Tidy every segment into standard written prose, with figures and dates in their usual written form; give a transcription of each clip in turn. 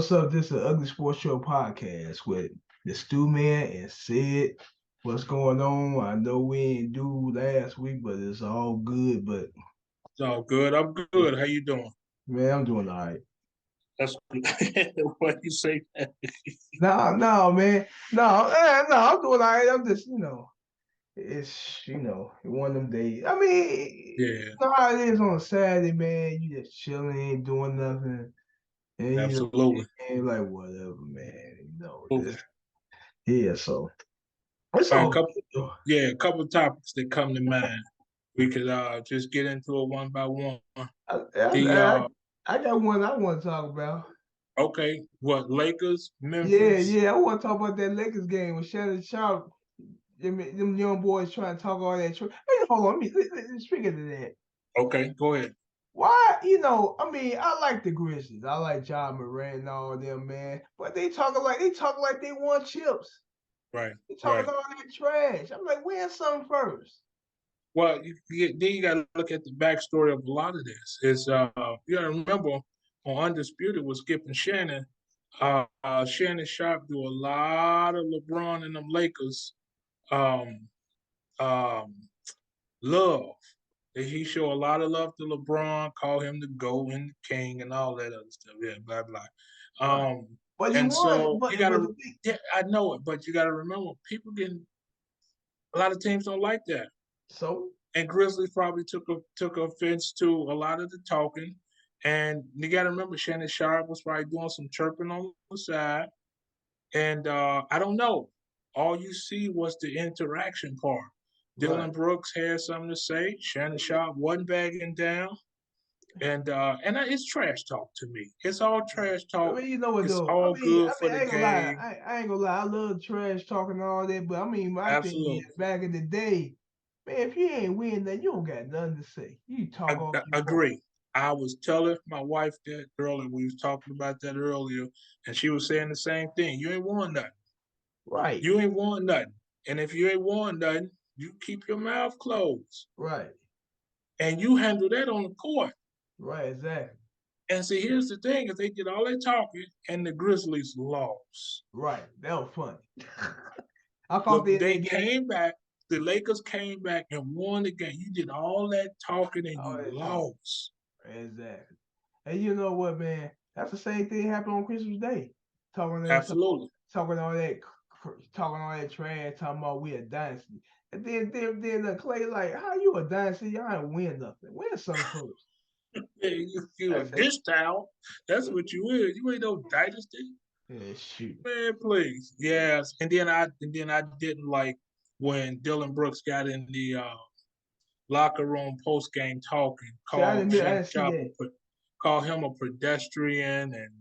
What's up? This is Ugly Sports Show podcast with the Stu Man and Sid. What's going on? I know we ain't do last week, but it's all good. But It's all good. I'm good. How you doing? man, I'm doing all right. That's what you say. No, man. No, I'm doing all right. I'm just, it's, one of them days. I mean, Yeah, you know how it is on a Saturday, man. You just chilling, ain't doing nothing. And, absolutely. and like, whatever, man. Okay. Yeah, so it's All right, all good, though. a couple of topics that come to mind. We could just get into it one by one. I, The I, I got one I want to talk about. Okay, what Lakers, Yeah, Memphis? yeah, I want to talk about that Lakers game with Shannon Sharp. Them young boys trying to talk all that. Hey, hold on, let's speak into that. Okay, go ahead. Why, I mean, I like the Grizzlies. I like John Moran and all them, man. But they talk like they won chips. Right, They talking right. all that trash. I'm like, win something first. Well, then you got to look at the backstory of a lot of this. Is you got to remember on Undisputed with Skip and Shannon, Shannon Sharp do a lot of LeBron and them Lakers um, um, love. He show a lot of love to LeBron, call him the GOAT and the King and all that other stuff. Yeah, blah blah. Right. But he And won. so But you got to, the thing, yeah, I know it, but you got to remember, people getting a lot of teams don't like that. so And Grizzlies probably took offense to a lot of the talking. And you got to remember, Shannon Sharp was probably doing some chirping on the side. And I don't know. All you see was the interaction part. right. Dylan Brooks had something to say. Shannon Sharp wasn't bagging down. And it's trash talk to me. It's all trash I talk. mean, you know what It's though? all good for I the ain't gonna lie. game. I ain't gonna lie. I love trash talking and all that, but I mean, my thing Absolutely. is back in the day, man. If you ain't win, then you don't got nothing to say. You talk all I you want. agree. I was telling my wife that earlier. We was talking about that earlier, and she was saying the same thing. You ain't won nothing. Right, You ain't won nothing. And if you ain't won nothing, you keep your mouth closed. right, And you handle that on the court. right. Exactly. And see, here's the thing: is they did all that talking, and the Grizzlies lost. Right. That was funny. I caught Look, that they game. came back. The Lakers came back and won the game. You did all that talking and All you that talk. lost. Exactly. And you know what, man? That's the same thing happened on Christmas Day. Talking that talk, Absolutely. talking all that talking all that trash, talking about we a dynasty. And then Clay like, how you a dynasty? Y'all ain't win nothing. Win something first. Yeah, you a That's it. dish towel. That's what you is. You ain't no dynasty. Yeah, shoot. Man, please. Yes. And then I didn't like when Dylan Brooks got in the locker room post game talking, See, called I Shannon didn't see Sharp that. call him a pedestrian and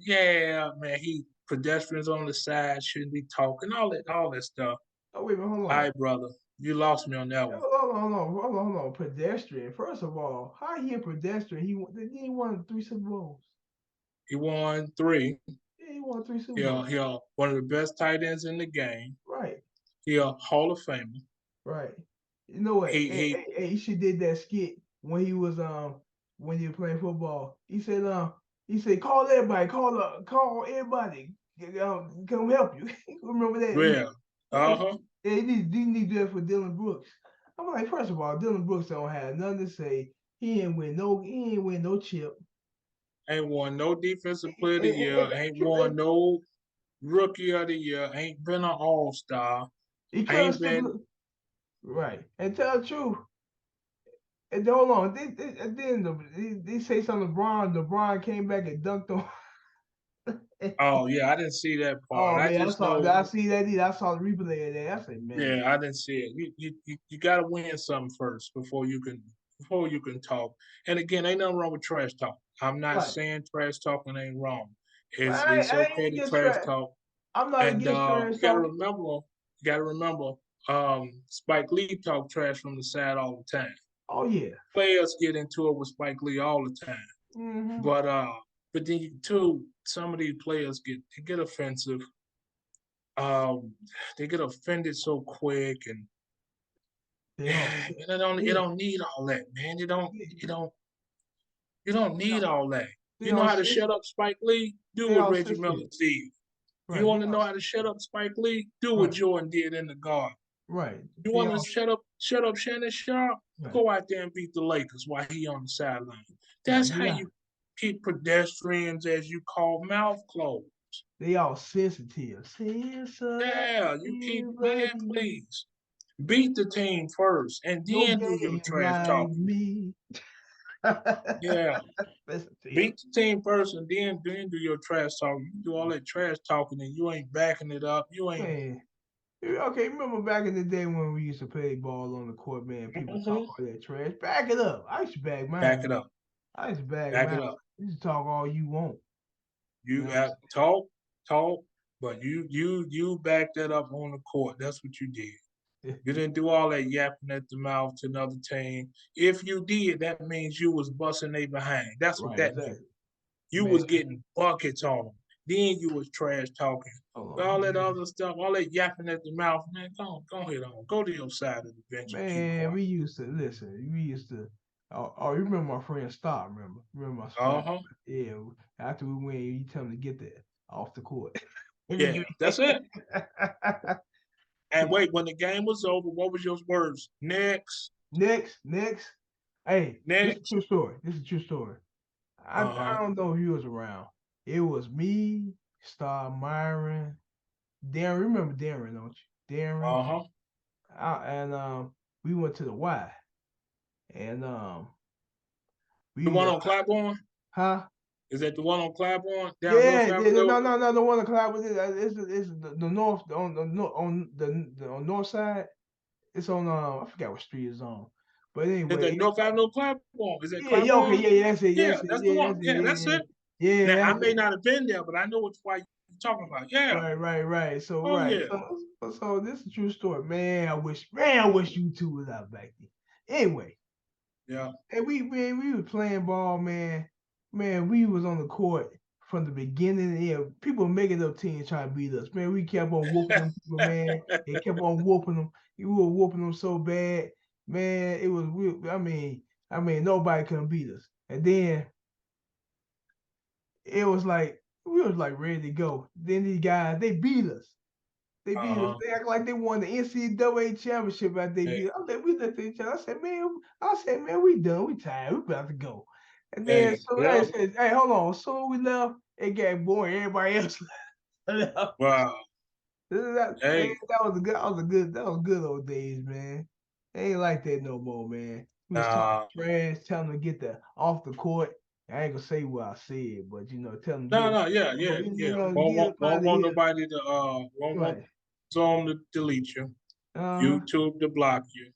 yeah, man, he pedestrians on the side shouldn't be talking, all that stuff. Oh wait, but hold All on. right, brother. You lost me on that one. Hold on. Pedestrian. First of all, how he a pedestrian? He won 3 Super Bowls. He won 3. Yeah, he won three Super Yeah, Bowls. he one of the best tight ends in the game. Right. He a Hall of Famer. Right. You know what? He He should did that skit when he was when he was playing football. He said call everybody, call everybody, come help you. Remember that? yeah. Uh-huh. Yeah, he need to do that for Dylan Brooks. I'm like, first of all, Dylan Brooks don't have nothing to say. He ain't win no chip. Ain't won no defensive player of the And year. Ain't won no rookie of the year. Ain't been an all-star. he could have Ain't been simply right. And tell the truth. And hold on, they say something. LeBron came back and dunked on. oh yeah, I didn't see that part. Oh I man, just know I see that. I saw the replay of that. I said, man, yeah, I didn't see it. You gotta win something first before you can talk. And again, ain't nothing wrong with trash talk. I'm not right. saying trash talking ain't wrong. It's I okay ain't to against trash trash. talk. I'm not And against trash talk. you gotta remember, Spike Lee talk trash from the side all the time. Oh yeah. Players get into it with Spike Lee all the time. Mm-hmm. But then too, some of these players get offensive. Um, they get offended so quick, and They hard. it don't Yeah. need all that, man. You don't Yeah. you don't need all that. You know how to shut up Spike Lee? Do They what all Reggie Miller sensitive. did. You Right. They want to all know how to shut up Spike Lee? Do what right. Jordan did in the Garden. Right. You They want to all shut up Shannon Sharp? right. Go out there and beat the Lakers while he on the sideline. Right. That's how you keep pedestrians, as you call, mouth closed. They all sensitive. Sensitive, Yeah, you keep, man, buddy. please beat the team first and No then do your game trash like talking. me. Yeah, Sensitive. beat the team first and then do your trash talking. You do all that trash talking and you ain't backing it up. You ain't. Man. Okay, remember back in the day when we used to play ball on the court, man, people talk Mhm. all that trash. Back it up. I used to bag Back mine. it up. I used to bag Back mine. it up. You used to talk all you want. You You know got talk, but you back that up on the court. That's what you did. what I'm You saying? didn't do all that yapping at the mouth to another team. If you did, that means you was busting they behind. That's what Right, that meant. exactly. You Man, was getting buckets on them. Then you was trash talking. hold But on. all that other stuff, all that yapping at the mouth, man, go ahead on. Go to your side of the bench and keep Man, quiet. we used to listen. We used to. Oh, you remember my friend Star? Remember my friend? Uh-huh. Yeah. After we win, you tell him to get there off the court. Yeah, that's it. And wait, when the game was over, what was your words? Next, Next. Hey, this is a next. true story. This is a true story. I Uh-huh. don't know if you was around. It was me, Star, Myron, Darren. Remember Darren, don't you? Darren. Uh-huh. And we went to the Y. And The we one on Claiborne? huh? Is that the one on Claiborne down North Yeah, Avenue? no, the one in Cloud with it. It's the north on north side. It's on I forgot what street it's on. But Is that anyway, North Avenue Claiborne? Is that yeah, okay, Claiborne? yeah, that's it, Yeah, that's the one. Yeah, that's yeah, it. Now yeah, I that's may it. not have been there, but I know which one you're talking about. Yeah. Right. Oh yeah. So this is a true story, man. I wish you two was out back then. Anyway, Yeah. and we was playing ball, man. Man, we was on the court from the beginning. Yeah, people making up teams trying to beat us. Man, we kept on whooping them people, man. They kept on whooping them. We were whooping them so bad, man. It was I mean, nobody couldn't beat us. And then it was like we was like ready to go. Then these guys, they beat us. They beat us. Uh-huh. They act like they won the NCAA championship after they Hey, beat us. We looked at each other. I said, man, we done. We tired. We about to go. And then hey, so I yeah. said, hey, hold on. So we left. It got boring. Everybody else left. Wow. Man, Hey, that was good old days, man. Ain't like that no more, man. We was talking uh, trash, telling them to get the off the court. I ain't gonna say what I said, but tell them no, get no, yeah, get up out Won't of want here. nobody to won't want Right. Zoom to delete you, Uh-huh. YouTube to block you.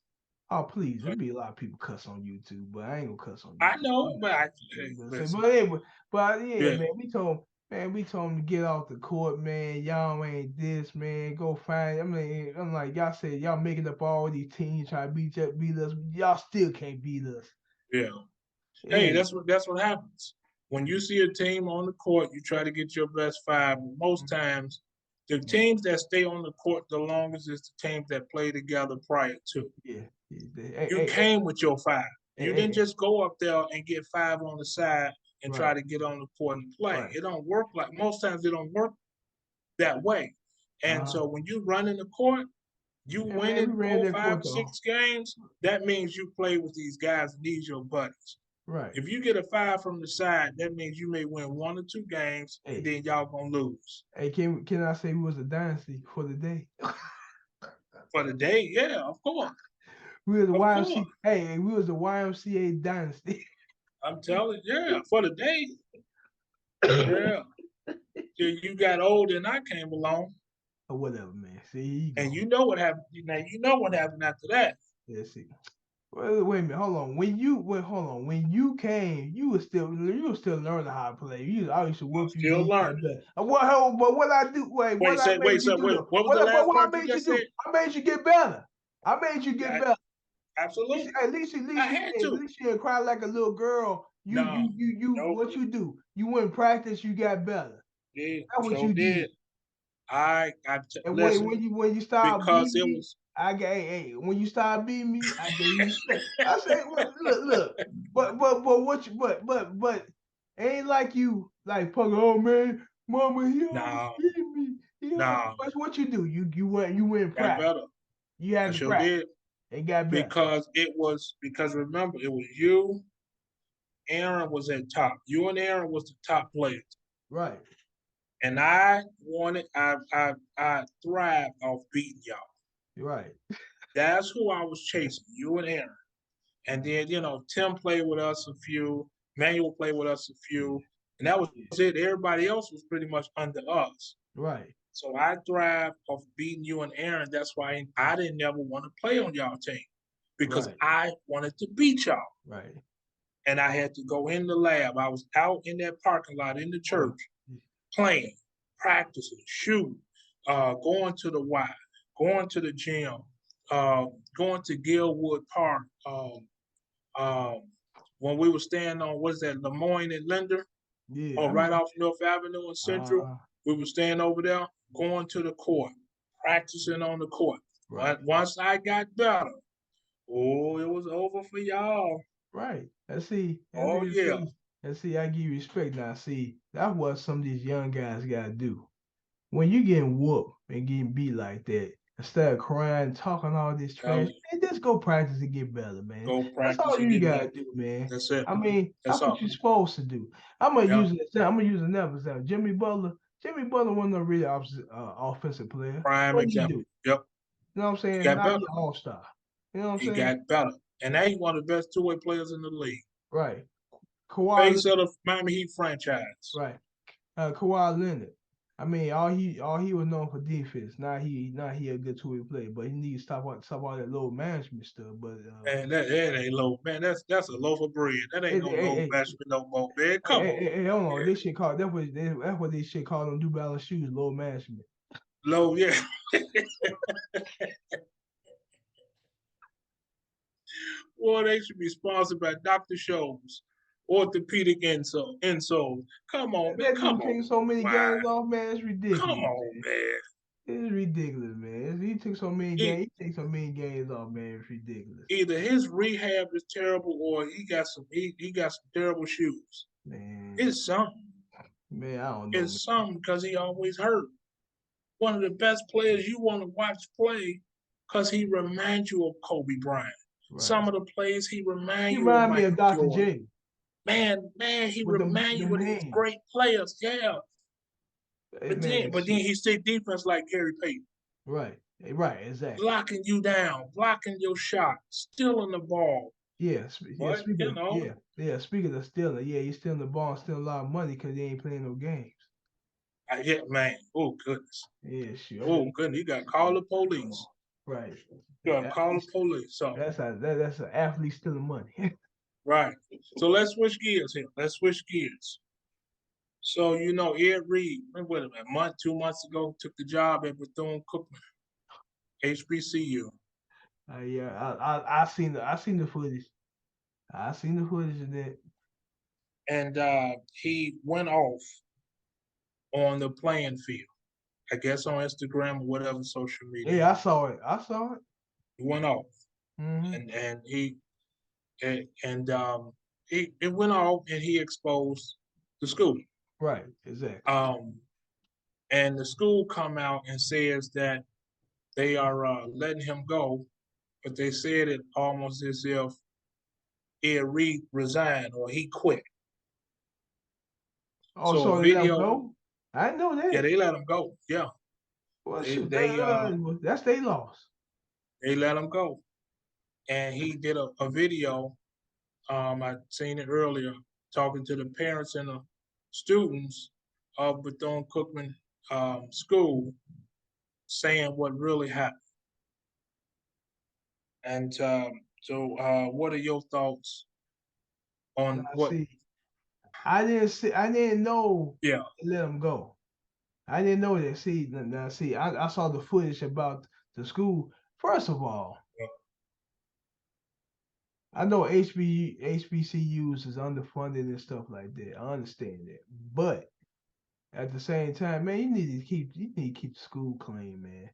Oh, please. There'll be a lot of people cuss on YouTube, but I ain't gonna cuss on I YouTube. know, but I'm hey, gonna say, listen. but yeah, Yeah, man, we told him to get off the court, man. Y'all ain't this, man. Go find. I mean, I'm like, y'all said y'all making up all these teams trying to beat us. Y'all still can't beat us. yeah. Hey, Hey, that's what happens. When you see a team on the court, you try to get your best five. Most times, the teams that stay on the court the longest is the teams that play together prior to. yeah. You came with your five. You didn't Hey, just go up there and get five on the side and try right, to get on the court and play. right. It don't work like most times it don't work that way. And Uh-huh. so when you run in the court, you And man, we winning ran four, that five, court though. 6 games, that means you play with these guys and these your buddies. Right. If you get a five from the side, that means you may win 1 or 2 games and Hey, then y'all gonna lose. can I say we was a dynasty for the day? For the day, yeah, of course. We was the Of course. YMCA. Hey, we was the YMCA dynasty. I'm telling you, yeah, for the day, yeah. Till you got old and I came along. Or whatever, man. See, here you And go. you know what happened. Now you know what happened after that. Let's see. Wait a minute. Hold on. Hold on. When you came, you were still learning how to play. I used to I'm whoop you. Then still you got learning. better. But what I do? Wait. What I made you do Wait. though? What was the But last what I part you made you just do? said? I made you get better. I made you get Yeah, better. absolutely. At least I had at to. least you didn't cry like a little girl. No, nope. What you do? You went and practice. You got better. Did That's what so you did. did. And Listen when you start because beating it me, was. I got when you start beating me, I gave you respect. I said, well, look, but what you Ain't like you like fuck. Oh man, mama, he almost Nah, beat me. nah, What you do? You went got practice. better. You I had to sure practice. did It got better. because remember it was you, Aaron was at top. You and Aaron was the top players, Right. and I thrived off beating y'all. Right. That's who I was chasing, you and Aaron. And then, Tim played with us a few, Manuel played with us a few, and that was it. Everybody else was pretty much under us. Right. So I thrived off beating you and Aaron. That's why I didn't ever want to play on y'all team because Right. I wanted to beat y'all. Right. And I had to go in the lab. I was out in that parking lot in the church playing, practicing, shooting, going to the Y, going to the gym, going to Gilwood Park. Um, when we were staying on, what's that, Lemoyne and Linder, Yeah. or I right remember. off North Avenue and Central. Uh. We were staying over there, going to the court, practicing on the court. Right. Once I got better, oh, it was over for y'all. Right. And see, and Oh then yeah, I give you respect now. See, that's what some of these young guys gotta do. When you getting whooped and getting beat like that, instead of crying, talking all this trash, um, man, just go practice and get better, man. go That's practice all and you get gotta better. do, man. That's it. I mean, That's that's what all. you're supposed to do. Yeah, I'm gonna use another example. Jimmy Butler. Jimmy Butler wasn't a really offensive player. prime What did he do? example. Yep, You know what I'm he saying? got Now better. he an all-star. You know what I'm He saying? got better, and now he's one of the best two-way players in the league. Right. Kawhi, Face of the Miami Heat franchise. right. Kawhi Leonard. I mean, all he was known for defense. Now he a good two-way player, but he needs to stop all that low management stuff. But And that ain't low, man. That's a loaf of bread. That ain't no low hey, bashment no more, man. hey, Come hey, on, hey, hey, hold on. yeah. That's what they should call them New Balance shoes, low management. Low, yeah. Boy, they should be sponsored by Dr. Scholl's orthopedic insole. Come on, man. That Come dude on. taking so many Why? games off, man. It's Come ridiculous, on, man. man. It's ridiculous, man. He took so many He, games. He takes so many games off, man. It's ridiculous, either his rehab is terrible or he got some terrible shoes. man. It's something. Man, I don't know, man. It's something because he always hurt. One of the best players you want to watch play because he reminds you of Kobe Bryant. Right. Some of the plays he He reminds you of remind me of Michael Dr. Jordan. J Man, he with reminds you them of these hands. great players. Yeah, but then Man, but then shit. he stick defense like Gary Payton, Right. Right. Exactly. blocking you down, blocking your shot, stealing the ball. Yeah. Yeah. But Speaking of yeah. Speaking of stealing, yeah, he's stealing the ball, stealing a lot of money because he ain't playing no games. I hit man. Oh goodness. Yeah. Sure. I Oh mean, goodness. You got to call the police. right. You got to Yeah, call the police. So that's an athlete stealing money. right. So let's switch gears here. Let's switch gears. So Ed Reed, what a month, 2 months ago, took the job at Bethune Cookman, HBCU, Yeah. I seen the footage. I seen the footage of that. and he went off on the playing field. I guess on Instagram or whatever social media. Yeah, I saw it. I saw it. He went off, Hmm. and he it went off, and he exposed the school. Right. Exactly. Um, and the school come out and says that they are letting him go, but they said it almost as if Ed Reed resigned or he quit. Oh, So a so they let him video, go? I didn't know yeah, that. they let him go. Yeah, Well, they shoot, they uh that's their loss. they let him go, and he did a video. I seen it earlier, talking to the parents and the students of Bethune Cookman School, saying what really happened. And what are your thoughts Now, on what? see, I didn't know Yeah, they let him go. I didn't know that. See, now, see, I saw the footage about the school. First of all, I know HBCUs is underfunded and stuff like that. I understand that, but at the same time, man, you need to keep the school clean, man.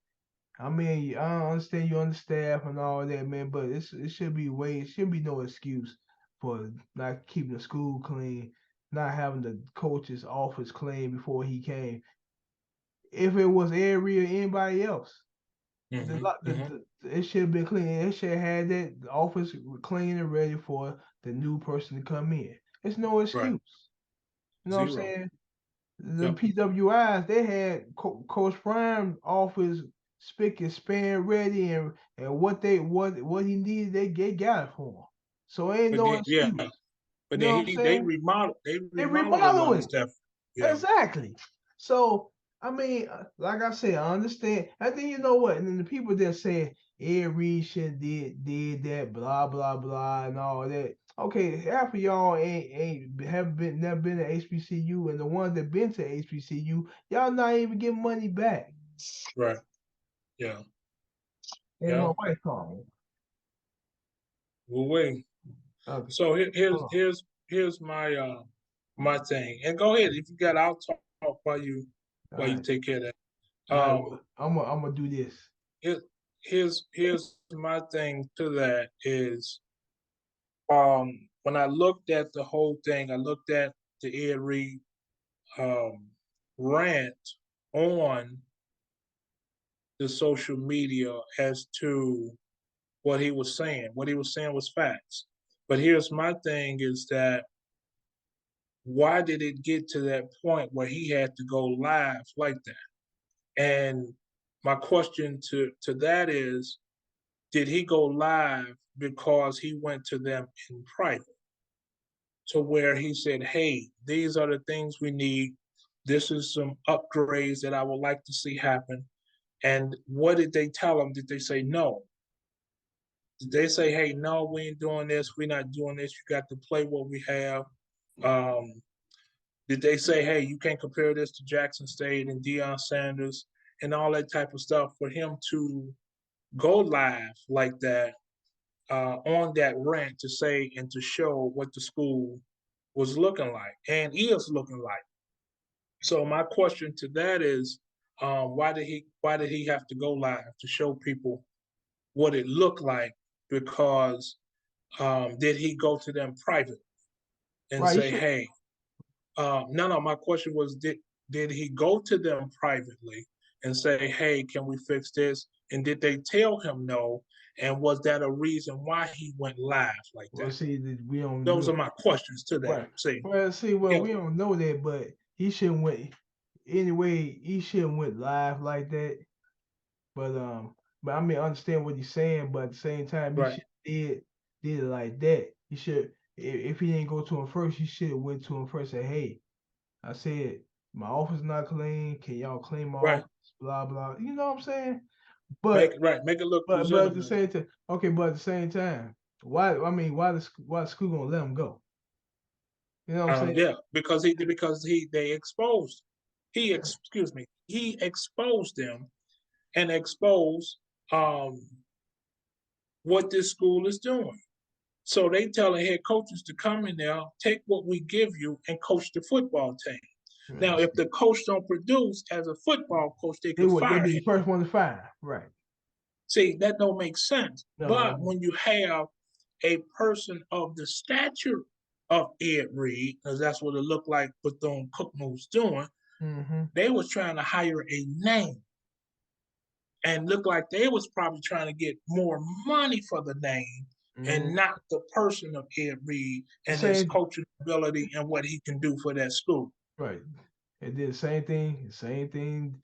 I mean, I understand you understaff and all that, man, but it should be no excuse for not keeping the school clean. not having the coach's office clean before he came. If it was Avery or anybody else, Hmm. it should have been clean. It should have had that office clean and ready for the new person to come in. It's no Right. excuse. You know what I'm Zero. saying? The Yep. PWIs, they had Coach Prime office spick and span ready, and what he needed, they got it for him. So ain't But no then, yeah, excuse. but You know then what I'm they saying? They remodeled a lot of remodeling. stuff. Yeah. Exactly. So I mean, like I said, I understand. I think you know what, and then the people that say Ed Reed should did that, blah blah blah, and all that. Okay, half of y'all ain't have been never been to HBCU, and the ones that been to HBCU, y'all not even getting money back. Right. Yeah. And my Yeah. wife called me. Well, wait. Okay, So hold on. here's my my thing. And go ahead if you got. I'll talk All while you right, take care of that. all right. Um, Well, I'm gonna do this. here, here's my thing to that is when I looked at the whole thing, I looked at the Ed Reed um, rant on the social media as to what he was saying. What he was saying was facts. But here's my thing is that why did it get to that point where he had to go live like that? And my question to that is, did he go live because he went to them in private? To where he said, hey, these are the things we need. This is some upgrades that I would like to see happen. And what did they tell him? Did they say no? Did they say, hey, no, we ain't doing this, we're not doing this, you got to play what we have? Um, did they say, hey, you can't compare this to Jackson State and Deion Sanders and all that type of stuff for him to go live like that on that rant to say and to show what the school was looking like and is looking like? So my question to that is, why did he have to go live to show people what it looked like? Because did he go to them private and Right, you say, should. hey, no, my question was, did he go to them privately and say, hey, can we fix this? And did they tell him no? And was that a reason why he went live like Well, that? see, we don't Those know. are my questions to that. Right. See, Well, see, well, yeah, we don't know that, but he shouldn't went anyway. He shouldn't went live like that. But but I mean, I understand what he's saying. But at the same time, he right, should did it like that. He should if he didn't go to him first, he should have went to him first. And say, hey, I said my office not clean. Can y'all clean my right. office? Blah blah. You know what I'm saying? Make But it right, make it look but at the presentable. same time, okay. But at the same time, why? I mean, why the school gonna let him go? You know what I'm saying? Yeah, because he they exposed excuse me, he exposed them and exposed um what this school is doing. So they telling head coaches to come in there, take what we give you, and coach the football team. Now, Yes. if the coach don't produce as a football coach, they could They fire be the him. first one to fire. Right. See, that don't make sense. No, But when you have a person of the stature of Ed Reed, because that's what it looked like Bethune Cookman was doing, mm-hmm. they was trying to hire a name and looked like they was probably trying to get more money for the name and Mm-hmm. not the person of Ed Reed The and his same coaching ability and what he can do for that school. right. It did the same thing. Same thing.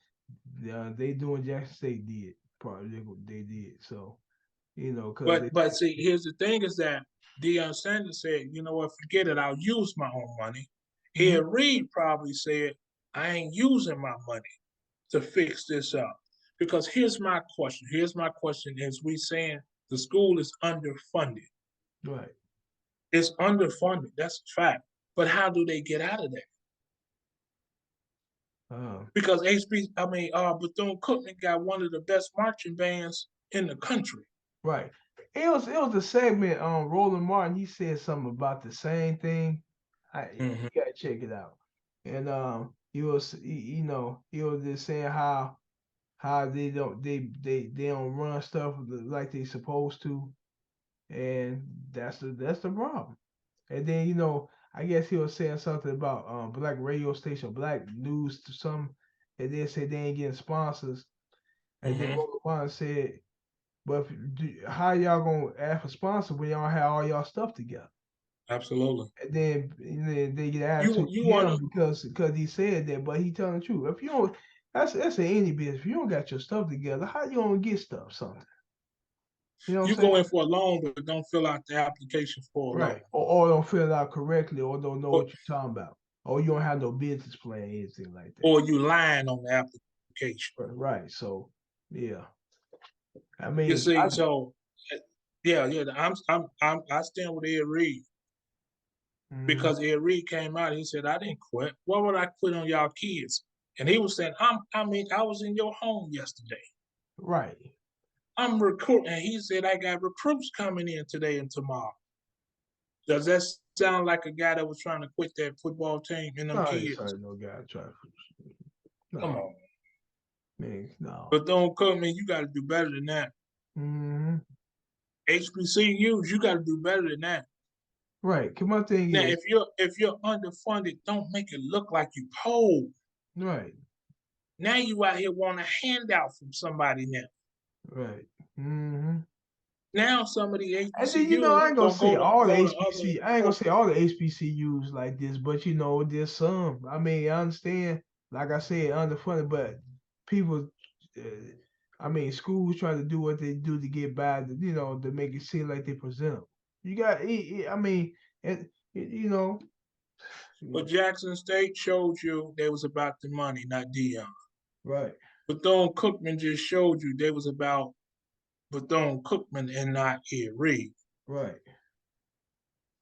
They doing Jackson State did. Probably they did. So because But see, here's the thing: is that Deion Sanders said, you know what, forget it, I'll use my own money. hmm Ed Reed probably said, I ain't using my money to fix this up. Because here's my question. Here's my question: is we saying the school is underfunded? right. It's underfunded. That's a fact. But how do they get out of that? Um, Because Bethune Cookman got one of the best marching bands in the country. right. It was a segment on Roland Martin. He said something about the same thing. Mm-hmm. You gotta check it out. And he was just saying how they don't run stuff like they supposed to, and that's the problem. And then I guess he was saying something about black radio station, black news to some, and then said they ain't getting sponsors. And then Mm-hmm. Rogan said, "But how y'all gonna ask for sponsors when y'all have all y'all stuff together?" Absolutely. And then they get You attitude you with want him because he said that, but he telling the truth. If you don't, that's in any business. If you don't got your stuff together, how you gonna get stuff? Something, you know what I'm you saying? go in for a loan, but don't fill out the application for a Right. loan, Or don't fill it out correctly, or don't know or what you're talking about, or you don't have no business plan, anything like that. or you lying on the application. Right. So, yeah. I You mean, see, so yeah, yeah. I stand with Ed Reed mm, because Ed Reed came out. He said, "I didn't quit. Why would I quit on y'all kids?" And he was saying, I mean, I was in your home yesterday. right. I'm recruiting." And he said, "I got recruits coming in today and tomorrow." Does that sound like a guy that was trying to quit that football team and No, them I ain't kids? sorry, no guy try. Come No, on. man, no. But don't come in, you got to do better than that. Mm, HBCUs, you got to do better than that. right. Cause my thing Now, is, if you're underfunded, don't make it look like you poor. right, Now you out here want a handout from somebody now. right. Mm-hmm. Now some of the And then HBCUs I ain't gonna gonna say all the go to other HBC. I ain't gonna say all the HBCUs like this, but there's some. I mean, I understand. Like I said, underfunded, but people. Uh, I mean, schools try to do what they do to get by. To make it seem like they present. You got. I mean, it. But Jackson State showed you they was about the money, not Dion. Right, Bethune Cookman just showed you they was about Bethune Cookman and not Ed Reed. right.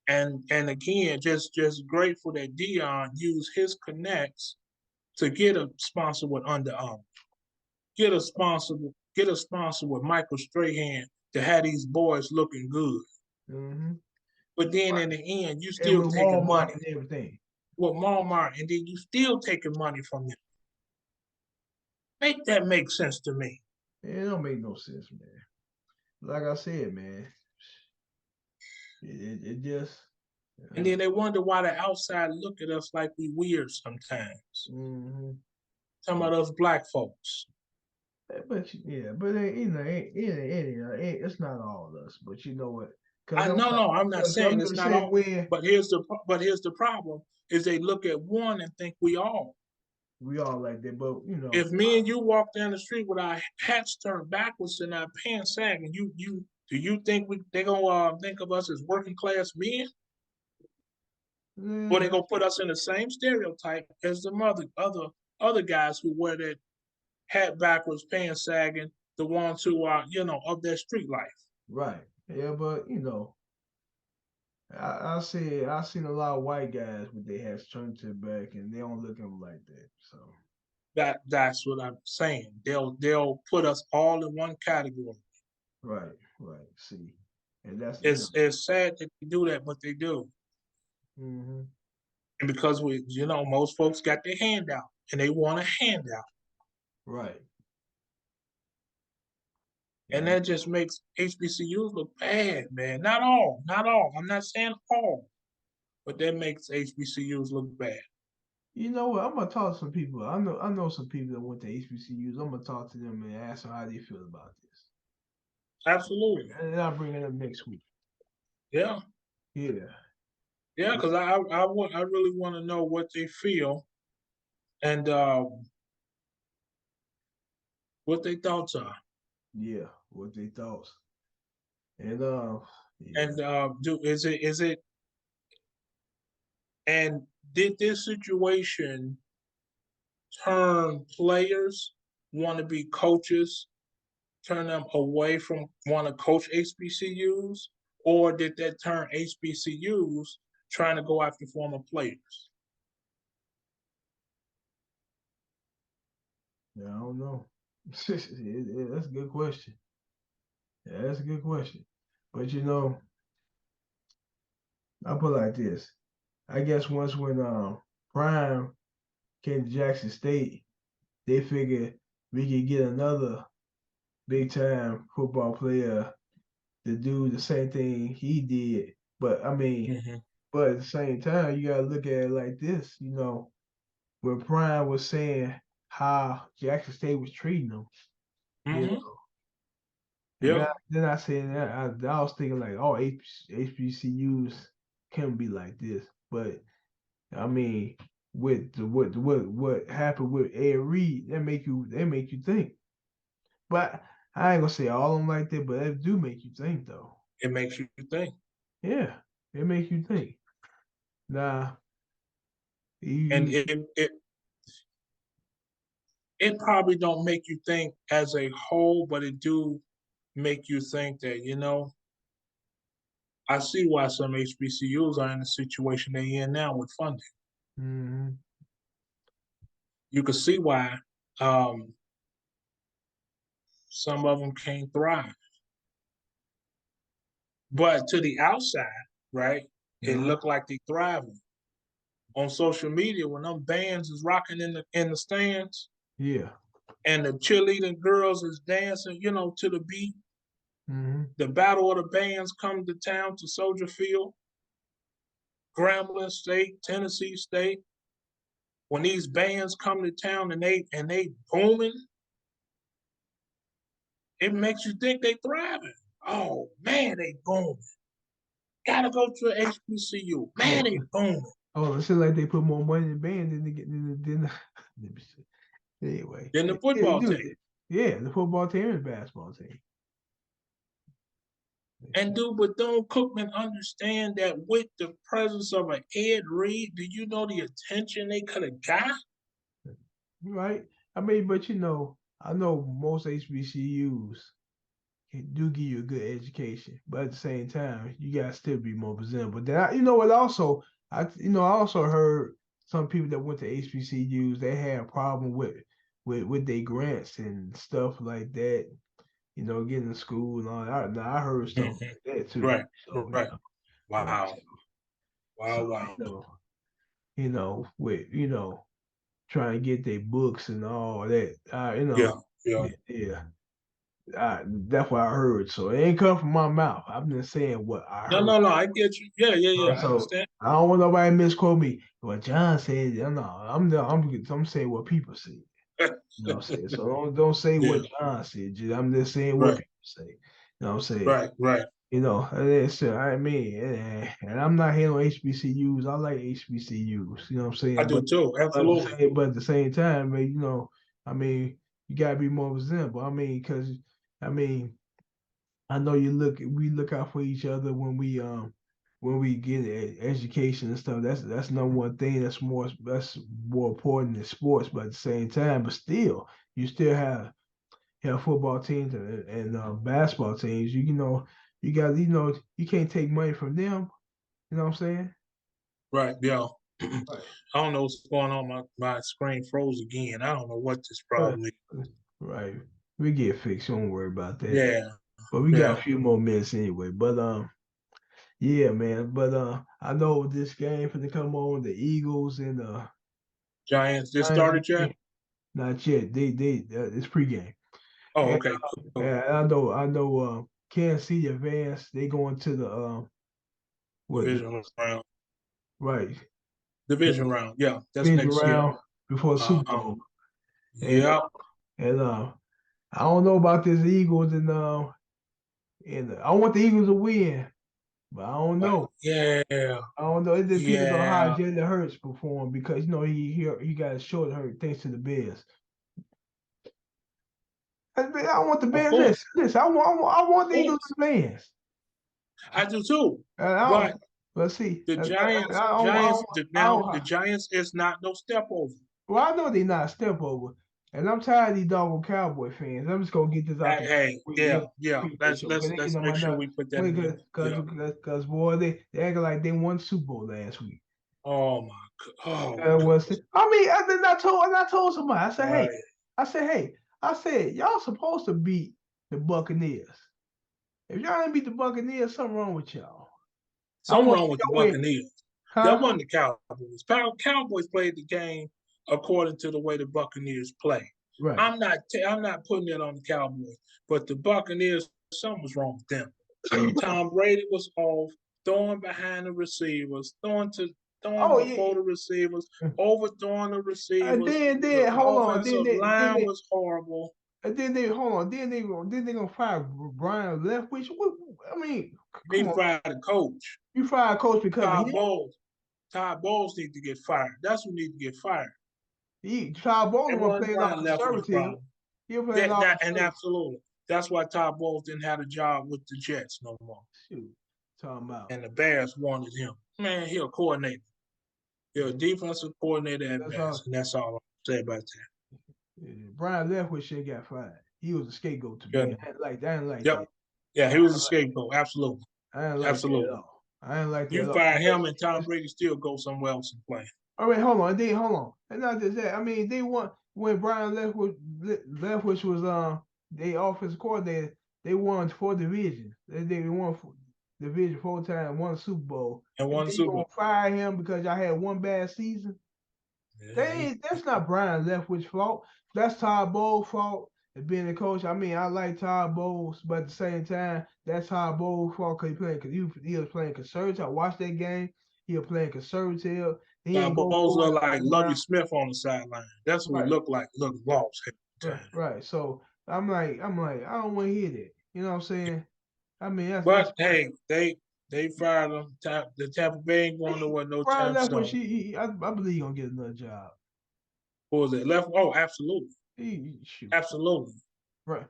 And again, just grateful that Dion used his connects to get a sponsor with Under Armour, get a sponsor with Michael Strahan to have these boys looking good. Mm-hmm. But then in Right. the end, you And still with taking Walmart money and everything. with Walmart, and then you still taking money from them. Make that make sense to me. It don't make no sense, man. Like I said, man, it just. And then they wonder why the outside look at us like we weird sometimes. Mm-hmm. Talking about us black folks. But yeah, but it's not all of us. But you know what? Because I I'm no, like, no, I'm not cause I'm saying the it's not same all. way But here's the problem: is they look at one and think we all. we all like that. But If me and you walk down the street with our hats turned backwards and our pants sagging, you do you think they gonna think of us as working class men, or they yeah, gonna put us in the same stereotype as the other guys who wear that hat backwards, pants sagging, the ones who are of their street life. right. Yeah, but I seen a lot of white guys with their hats turned to the back, and they don't look at them like that. So That's what I'm saying. They'll put us all in one category. right, right. See, and that's It's sad that they do that, but they do. hmm And because most folks got their hand out and they want a handout. right. And And that just makes HBCUs look bad, man. Not all, not all. I'm not saying all, but that makes HBCUs look bad. you know what? I'm gonna talk to some people. I know some people that went to HBCUs. I'm gonna talk to them and ask them how they feel about this. Absolutely. And then I'll bring it up next week. Yeah. Yeah. Yeah, because I really want to know what they feel and what their thoughts are. Yeah. What they thoughts. And yeah. And do is it and did this situation turn players want to be coaches, turn them away from want to coach HBCUs, or did that turn HBCUs trying to go after former players? Yeah, I don't know. That's a good question. Yeah, that's a good question. But I put it like this. I guess once when Prime came to Jackson State, they figured we could get another big time football player to do the same thing he did. But I mean, Mm-hmm. But at the same time, you gotta look at it like this, when Brian was saying how Jackson State was treating them, you Mm-hmm. know, and Yeah, then I said that I was thinking like, oh, HBCUs can be like this, but I mean, with what happened with Ed Reed, that make you think. But I ain't gonna say all of them like that, but it do make you think though. it makes you think. Yeah, it makes you think. Nah, And you it probably don't make you think as a whole, but it do make you think that, I see why some HBCUs are in the situation they're in now with funding. mm-hmm, You can see why um, some of them can't thrive. But to the outside, right, it uh-huh, looked like they thriving. On social media, when them bands is rocking in the stands yeah, and the cheerleading girls is dancing, to the beat, mm-hmm, the battle of the bands come to town to Soldier Field, Grambling State, Tennessee State. When these bands come to town and they booming, it makes you think they thriving. Oh man, they booming. Gotta go to an HBCU. Man, oh, they booming. oh, it seems like they put more money in the band than they get anyway. Then the They football do team. it. Yeah, the football team and basketball team. But don't Cookman understand that with the presence of an Ed Reed, do you know the attention they could have got? Right. I mean, but I know most HBCUs do give you a good education, but at the same time, you gotta still be more presentable. Then you know what? Also, I also heard some people that went to HBCUs they had a problem with their grants and stuff like that. Getting to school and all that. Now I heard stuff Mhm. like that too. Right, So right. right. Wow, So wow, wow. with trying to get their books and all that. Yeah, yeah. Yeah. That's what I heard. So it ain't come from my mouth. I'm just saying what I No, heard. no, no. I get you. Yeah, yeah, yeah. I So understand. I don't want nobody to misquote me. What John said, no, I'm saying what people say. You know what I'm saying? So don't say what Yeah, John said. I'm just saying what right, people say. You know what I'm saying? right, right. And I mean, and I'm not hating on HBCUs. I like HBCUs. You know what I'm I saying? do too. Absolutely. But at the same time, man, I mean, you gotta be more presentable. I mean, because I mean, I know we look out for each other when we get education and stuff. That's number one thing. That's more important than sports. But at the same time, but still, you still have football teams and basketball teams. You got you can't take money from them. You know what I'm saying? Right, yeah. I Right. don't know what's going on. My screen froze again. I don't know what this Uh, problem is. right. We get fixed. Don't worry about that. Yeah, But we got yeah. a few more minutes anyway. But yeah, man. But I know this game for to come on the Eagles and Giants just Giants started yet? game. Not yet. They it's pregame. Oh, And, okay, cool. and I know Kansas City advanced. They going to the what Division round. right Division round. Yeah, that's division next year. round before the Super Uh-huh. Bowl. And Yep. and I don't know about this Eagles and I want the Eagles to win, but I don't Right. know. Yeah. I don't know. It depends on how Yeah. Jalen Hurts perform because he got a short hurt thanks to the Bears. I want the Of Bears. course. Listen. I want Of the Eagles course. and Bears. I do too. I don't. But Let's see. the Giants, I now the don't. Giants is not no step over. Well, I know they're not a step over, and I'm tired of these doggone Cowboy fans. I'm just gonna get this out the Hey, with yeah, the yeah. preview Let's show because let's let's make my sure not we put that wait in there. Yeah. because boy they acting like they won the Super Bowl last week. Oh my God. Oh Was it? I mean, I told somebody. right. I said y'all supposed to beat the Buccaneers. If y'all didn't beat the Buccaneers, something wrong with y'all. I Something want wrong with the y'all win, Buccaneers. That huh? wasn't the Cowboys. Cowboys played the game according to the way the Buccaneers play. Right. I'm not putting it on the Cowboys, but the Buccaneers, something was wrong with them. Tom Brady was off. throwing behind the receivers, throwing Oh yeah. before the receivers, overthrowing the And receivers. then The hold on. offensive line was horrible. And then they hold on. Then they gonna fire Brian Leftwich. What, I mean, He come on. fired the coach. You fire a coach because of Todd him. Bowles. Todd Bowles need to get fired. That's who need to get fired. Todd Bowles It one wasn't playing all Brian Leftwich's conservative. problem. He playing That, all that and conservative. absolutely. That's why Todd Bowles didn't have a job with the Jets no more. Shoot, talking about. And the Bears wanted him. Man, he a coordinator. He's a defensive coordinator at That's best, all. and that's all I'll say about that. Brian Leftwich should got fired. He was a scapegoat to me. Yeah. I didn't like Yep. that. Yeah, he was a scapegoat. Absolutely. I didn't like that at Absolutely. all. I didn't like that You at all. fire him and Tom Brady still go somewhere else and play. All right, hold on. Hold on. And not just that. I mean, they won when Brian Leftwich was they offensive coordinator. They won 4 divisions. They won division 4 times, won Super Bowl. And And won the then you Super gonna Bowl. fire him because y'all had one bad season? Yeah, That's not Brian Leftwich's fault. That's Todd Bowles' fault. And being a coach, I mean, I like Todd Bowles, but at the same time, that's Todd Bowles' fault because he was playing conservative. I watched that game. He was playing conservative. He Todd ain't go Bowles for it looked like Lovey around. Smith on the sideline. That's what he Right, looked like. Looked lost every time. right. So I'm like, I don't want to hear that. You know what I'm saying? I mean, that's But hey, they fired him. The Tampa Bay ain't going nowhere no Brian time Leftwich. soon. I believe he gonna get another job. Who was it? Left? Oh, absolutely, Shoot. absolutely. Right.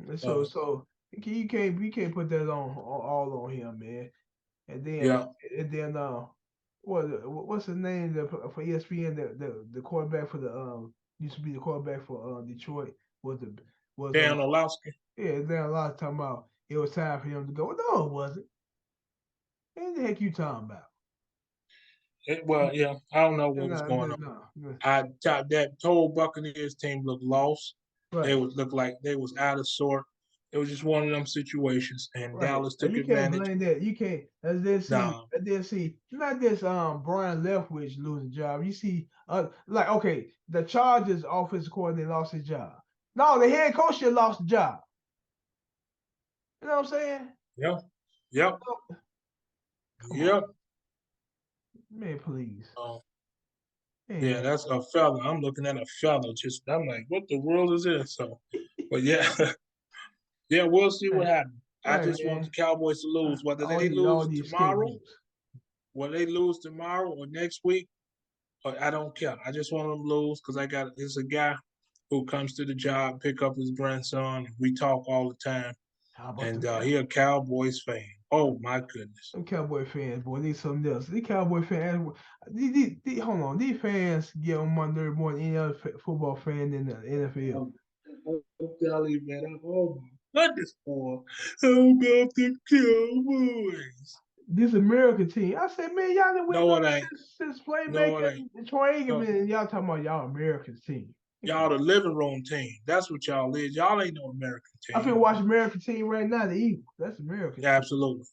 Uh, So you can't put that on all on him, man. And then yeah, what's his name for ESPN the quarterback for the used to be the quarterback for Detroit was the was Dan Orlovsky. yeah, then a lot of talking about it was time for him to go. No, it wasn't. What the heck you talking about? Well, yeah, I don't know what was No, going on. no. That whole Buccaneers team looked lost. They Right. would look like they was out of sort. It was just one of them situations, and Right. Dallas And took you can't advantage. blame that. You can't Nah, I did see not this Brian Leftwich losing job. You see like okay, the Chargers offensive coordinator lost his job. No, the head coach should lost the job. You know what I'm saying? yep, yep, No, come on, yep. man, please. Uh, yeah, Man. that's a fella. I'm looking at a fella. Just I'm like, what the world is this? So, but yeah, yeah, we'll see what happens. I Right, just want the man. Cowboys to lose. Whether they All lose these tomorrow, scapegoats. whether they lose tomorrow or next week, I don't care. I just want them to lose because there's a guy who comes to the job, pick up his grandson. We talk all the time, How about and them he a Cowboys fan. Oh my goodness! Them Cowboy fans, boy, they something else. These Cowboy fans, hold on, these fans get on my nerve more than any other football fan in the NFL. I'm telling you, man. Oh my goodness, boy! How about the Cowboys? This American team, I said, man, y'all didn't win No, it nothing ain't. since No, playmaker it ain't. and Troy No. Aikman, and y'all talking about y'all American team. Y'all the living room team. That's what y'all is. Y'all ain't no American I team. feel watch American team right now, the Eagles. That's American team. Absolutely.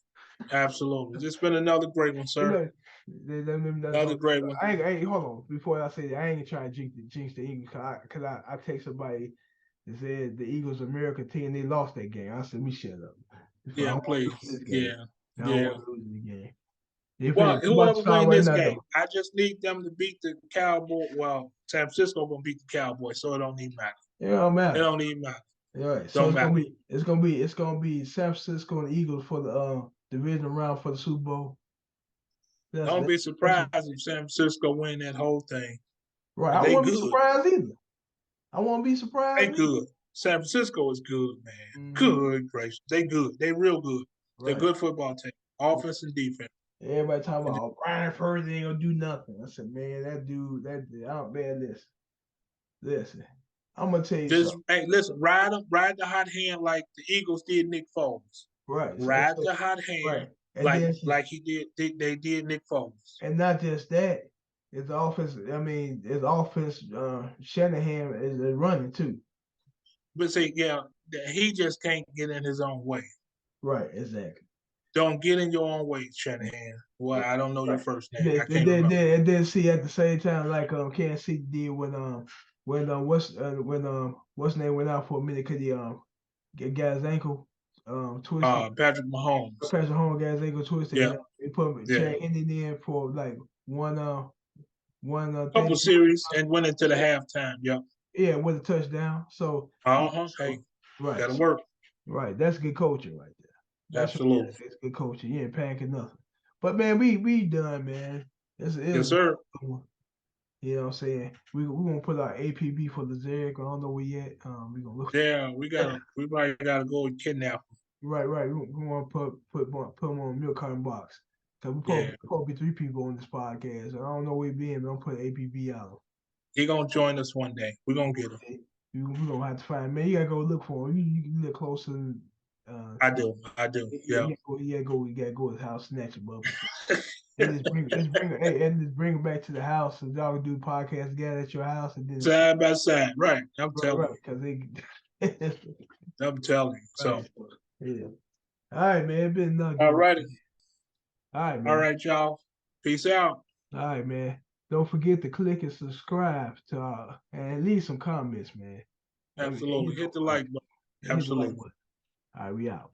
Absolutely. It's been another great one, You sir. know, Another great one. I ain't, hold on. Before I say that, I ain't trying to jinx the Eagles because I text somebody that said the Eagles American team, they lost that game. I said, we shut up. I Yeah, don't want to lose please. this game. Yeah. I don't Yeah. want to lose the game. They Well, about to whoever start win right this now, game, though. I just need them to beat the Cowboy. Well, San Francisco gonna beat the Cowboys, so it don't even matter. It don't It matter. don't even matter. All right. So Don't matter. it's gonna be San Francisco and the Eagles for the division round for the Super Bowl. Don't be That's surprised if San Francisco win that whole thing. right. But I they won't be good. surprised either. I won't be They surprised either. good. San Francisco is good, man. Mm-hmm. Good gracious. They good. They real good. They're a Right. good football team. Offense and defense. Everybody talking And about Brian Ferguson ain't gonna do nothing. I said, man, man, listen. I'm gonna tell you just something. hey, listen, ride the hot hand like the Eagles did Nick Foles. Right. Ride the hot Right. hand And then like he did they did Nick Foles. and not just that, his offense. I mean, his offense. Shanahan is running too. But see, yeah, he just can't get in his own way. Right. Exactly. Don't get in your own way, Shanahan. Well, I don't know your Right. first name. And I can't remember. see at the same time like Kansas City did when what's name went out for a minute because he got his ankle. Twisted. Patrick Mahomes. Patrick Mahomes guys, they go Twisted, Yeah, and they put yeah. Chad Henne in for like one Couple thing. series and went into the halftime. Yep. Yeah, with a touchdown. So yeah, Uh-huh. Hey, so right, gotta so, work. right. That's good coaching right there. That's what Absolutely. that's good coaching. You ain't packing nothing. But man, we done, man. It Yes, was a sir. good one. You know what I'm saying? We gonna put our APB for the Zerg. I don't know where yet. We gonna look. Yeah, we probably gotta go and kidnap him. Right. We want to put them on a milk carton box. Cause we Yeah. probably be 3 people on this podcast. I don't know where he been, but I'm putting APB out. He gonna join us one day. We're gonna get him. We gonna have to find, man. You gotta go look for him. You can look closer. I do. Yeah. You gotta go to his house, snatch him up. And just bring him back to the house, so y'all can do the podcast together at your house, and then Side by side. Right. I'm telling you. because they I'm telling you. So right. Yeah. All right, man. It's been another all good one. righty. All right, All man. right, y'all. Peace out. All right, man. Don't forget to click and subscribe to and leave some comments, man. Absolutely. Hit the like button. Hit the like Absolutely. button. All right, we out.